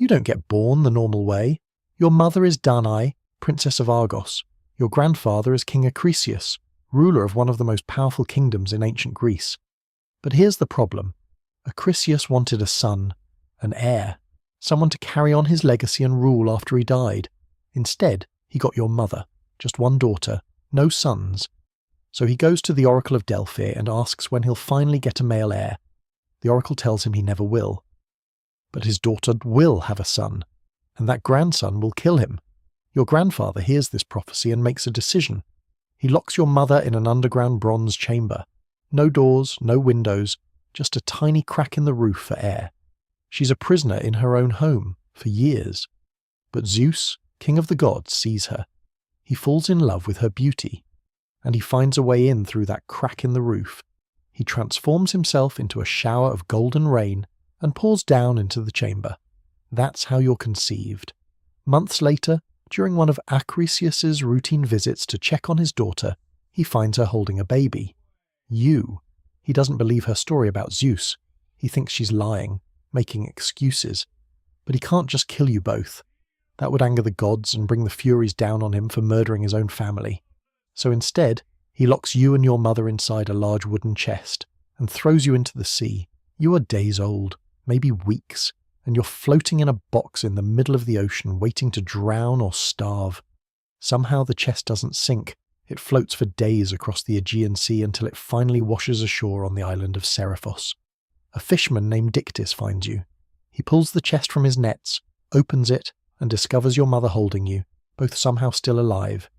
You don't get born the normal way. Your mother is Danae, Princess of Argos. Your grandfather is King Acrisius, ruler of one of the most powerful kingdoms in ancient Greece. But here's the problem. Acrisius wanted a son, an heir, someone to carry on his legacy and rule after he died. Instead, he got your mother, just one daughter, no sons. So he goes to the Oracle of Delphi and asks when he'll finally get a male heir. The Oracle tells him he never will. But his daughter will have a son, and that grandson will kill him. Your grandfather hears this prophecy and makes a decision. He locks your mother in an underground bronze chamber. No doors, no windows, just a tiny crack in the roof for air. She's a prisoner in her own home for years. But Zeus, king of the gods, sees her. He falls in love with her beauty, and he finds a way in through that crack in the roof. He transforms himself into a shower of golden rain and pours down into the chamber. That's how you're conceived. Months later, during one of Acrisius's routine visits to check on his daughter, he finds her holding a baby. You. He doesn't believe her story about Zeus. He thinks she's lying, making excuses. But he can't just kill you both. That would anger the gods and bring the Furies down on him for murdering his own family. So instead, he locks you and your mother inside a large wooden chest and throws you into the sea. You are days old, maybe weeks, and you're floating in a box in the middle of the ocean waiting to drown or starve. Somehow the chest doesn't sink. It floats for days across the Aegean Sea until it finally washes ashore on the island of Seriphos. A fisherman named Dictys finds you. He pulls the chest from his nets, opens it, and discovers your mother holding you, both somehow still alive.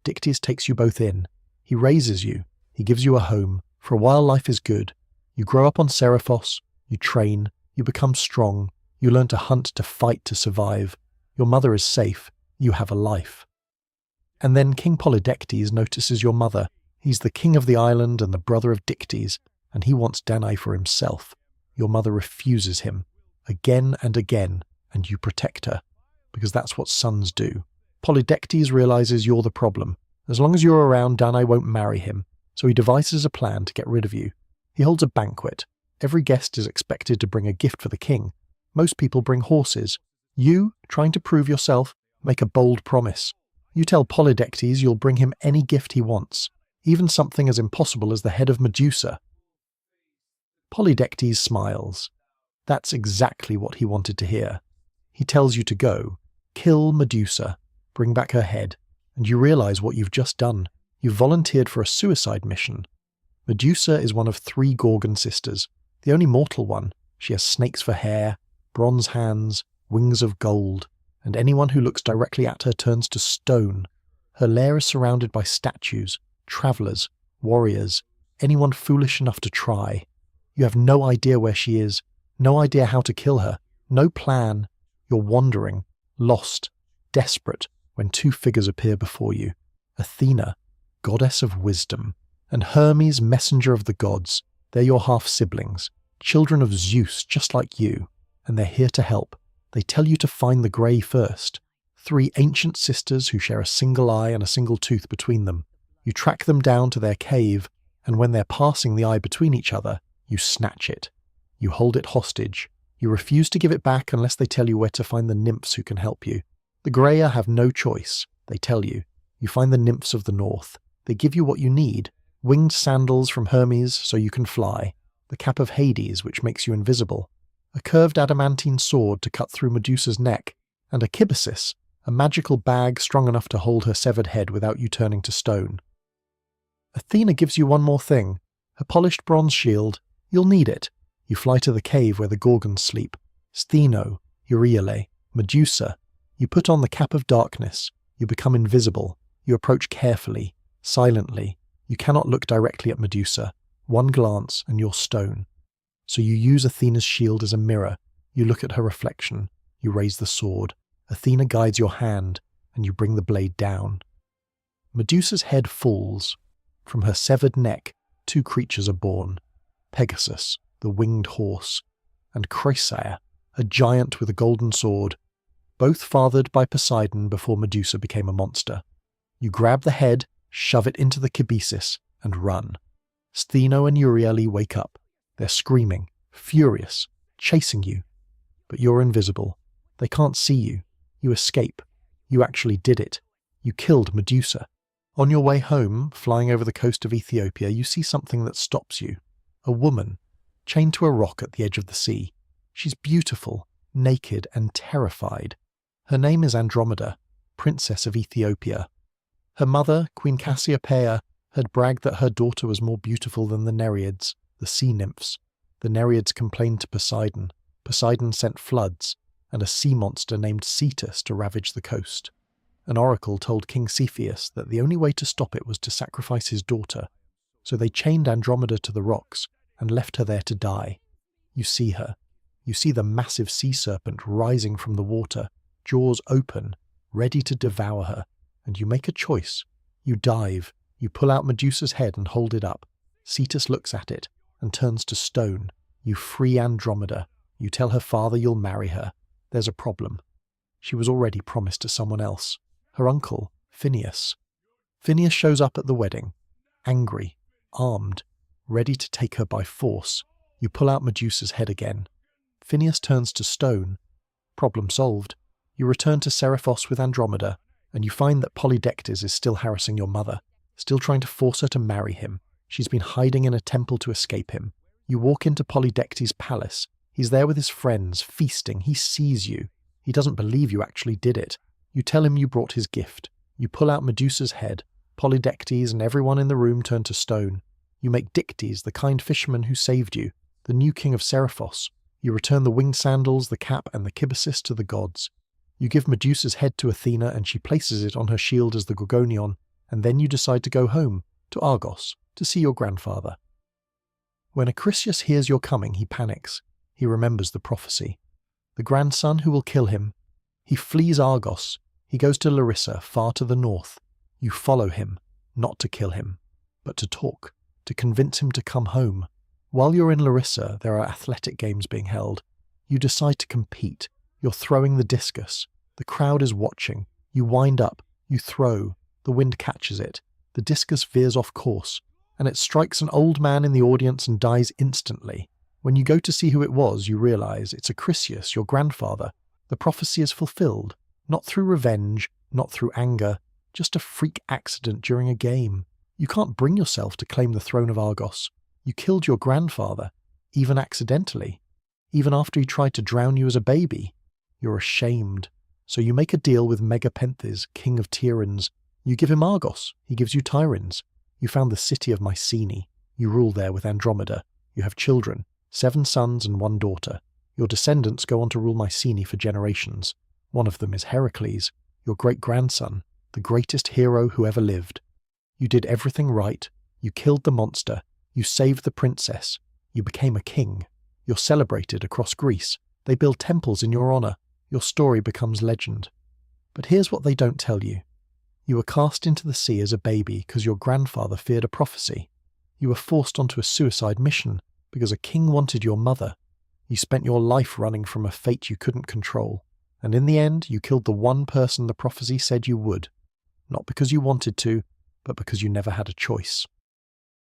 Dictys takes you both in. He raises you. He gives you a home. For a while life is good. You grow up on Seriphos. You train. You become strong. You learn to hunt, to fight, to survive. Your mother is safe. You have a life. And then King Polydectes notices your mother. He's the king of the island and the brother of Dictys, and he wants Danae for himself. Your mother refuses him, again and again, and you protect her, because that's what sons do. Polydectes realizes you're the problem. As long as you're around, Danae won't marry him, so he devises a plan to get rid of you. He holds a banquet. Every guest is expected to bring a gift for the king. Most people bring horses. You, trying to prove yourself, make a bold promise. You tell Polydectes you'll bring him any gift he wants, even something as impossible as the head of Medusa. Polydectes smiles. That's exactly what he wanted to hear. He tells you to go, kill Medusa, bring back her head, and you realize what you've just done. You've volunteered for a suicide mission. Medusa is one of 3 Gorgon sisters, the only mortal one. She has snakes for hair, bronze hands, wings of gold, and anyone who looks directly at her turns to stone. Her lair is surrounded by statues, travelers, warriors, anyone foolish enough to try. You have no idea where she is, no idea how to kill her, no plan. You're wandering, lost, desperate, when 2 figures appear before you. Athena, goddess of wisdom, and Hermes, messenger of the gods. They're your half-siblings, children of Zeus just like you, and they're here to help. They tell you to find the grey first. 3 ancient sisters who share a single eye and a single tooth between them. You track them down to their cave, and when they're passing the eye between each other, you snatch it. You hold it hostage. You refuse to give it back unless they tell you where to find the nymphs who can help you. The Greya have no choice, they tell you. You find the nymphs of the north. They give you what you need. Winged sandals from Hermes so you can fly. The cap of Hades which makes you invisible. A curved adamantine sword to cut through Medusa's neck, and a kibisis, a magical bag strong enough to hold her severed head without you turning to stone. Athena gives you one more thing, a polished bronze shield. You'll need it. You fly to the cave where the Gorgons sleep. Stheno, Euryale, Medusa. You put on the cap of darkness. You become invisible. You approach carefully, silently. You cannot look directly at Medusa. One glance and you're stone. So you use Athena's shield as a mirror. You look at her reflection. You raise the sword. Athena guides your hand, and you bring the blade down. Medusa's head falls. From her severed neck, 2 creatures are born. Pegasus, the winged horse, and Chrysaor, a giant with a golden sword, both fathered by Poseidon before Medusa became a monster. You grab the head, shove it into the kibisis, and run. Stheno and Euryale wake up. They're screaming, furious, chasing you. But you're invisible. They can't see you. You escape. You actually did it. You killed Medusa. On your way home, flying over the coast of Ethiopia, you see something that stops you. A woman, chained to a rock at the edge of the sea. She's beautiful, naked, and terrified. Her name is Andromeda, Princess of Ethiopia. Her mother, Queen Cassiopeia, had bragged that her daughter was more beautiful than the Nereids, the sea nymphs. The Nereids complained to Poseidon. Poseidon sent floods, and a sea monster named Cetus to ravage the coast. An oracle told King Cepheus that the only way to stop it was to sacrifice his daughter, so they chained Andromeda to the rocks and left her there to die. You see her. You see the massive sea serpent rising from the water, jaws open, ready to devour her, and you make a choice. You dive, you pull out Medusa's head and hold it up. Cetus looks at it and turns to stone. You free Andromeda. You tell her father you'll marry her. There's a problem. She was already promised to someone else. Her uncle, Phineus. Phineus shows up at the wedding, angry, armed, ready to take her by force. You pull out Medusa's head again. Phineus turns to stone. Problem solved. You return to Seriphos with Andromeda, and you find that Polydectes is still harassing your mother, still trying to force her to marry him. She's been hiding in a temple to escape him. You walk into Polydectes' palace. He's there with his friends, feasting. He sees you. He doesn't believe you actually did it. You tell him you brought his gift. You pull out Medusa's head. Polydectes and everyone in the room turn to stone. You make Dictys, the kind fisherman who saved you, the new king of Seriphos. You return the winged sandals, the cap, and the kibbasis to the gods. You give Medusa's head to Athena and she places it on her shield as the Gorgonion, and then you decide to go home, to Argos, to see your grandfather. When Acrisius hears you're coming, he panics. He remembers the prophecy. The grandson who will kill him. He flees Argos. He goes to Larissa, far to the north. You follow him, not to kill him, but to talk, to convince him to come home. While you're in Larissa, there are athletic games being held. You decide to compete. You're throwing the discus. The crowd is watching. You wind up. You throw. The wind catches it. The discus veers off course, and it strikes an old man in the audience and dies instantly. When you go to see who it was, you realize it's Acrisius, your grandfather. The prophecy is fulfilled, not through revenge, not through anger, just a freak accident during a game. You can't bring yourself to claim the throne of Argos. You killed your grandfather, even accidentally, even after he tried to drown you as a baby. You're ashamed. So you make a deal with Megapenthes, king of Tyrans. You give him Argos, he gives you Tyrans. You found the city of Mycenae. You rule there with Andromeda. You have children, 7 sons and 1 daughter. Your descendants go on to rule Mycenae for generations. One of them is Heracles, your great-grandson, the greatest hero who ever lived. You did everything right. You killed the monster. You saved the princess. You became a king. You're celebrated across Greece. They build temples in your honor. Your story becomes legend. But here's what they don't tell you. You were cast into the sea as a baby because your grandfather feared a prophecy. You were forced onto a suicide mission because a king wanted your mother. You spent your life running from a fate you couldn't control. And in the end, you killed the one person the prophecy said you would. Not because you wanted to, but because you never had a choice.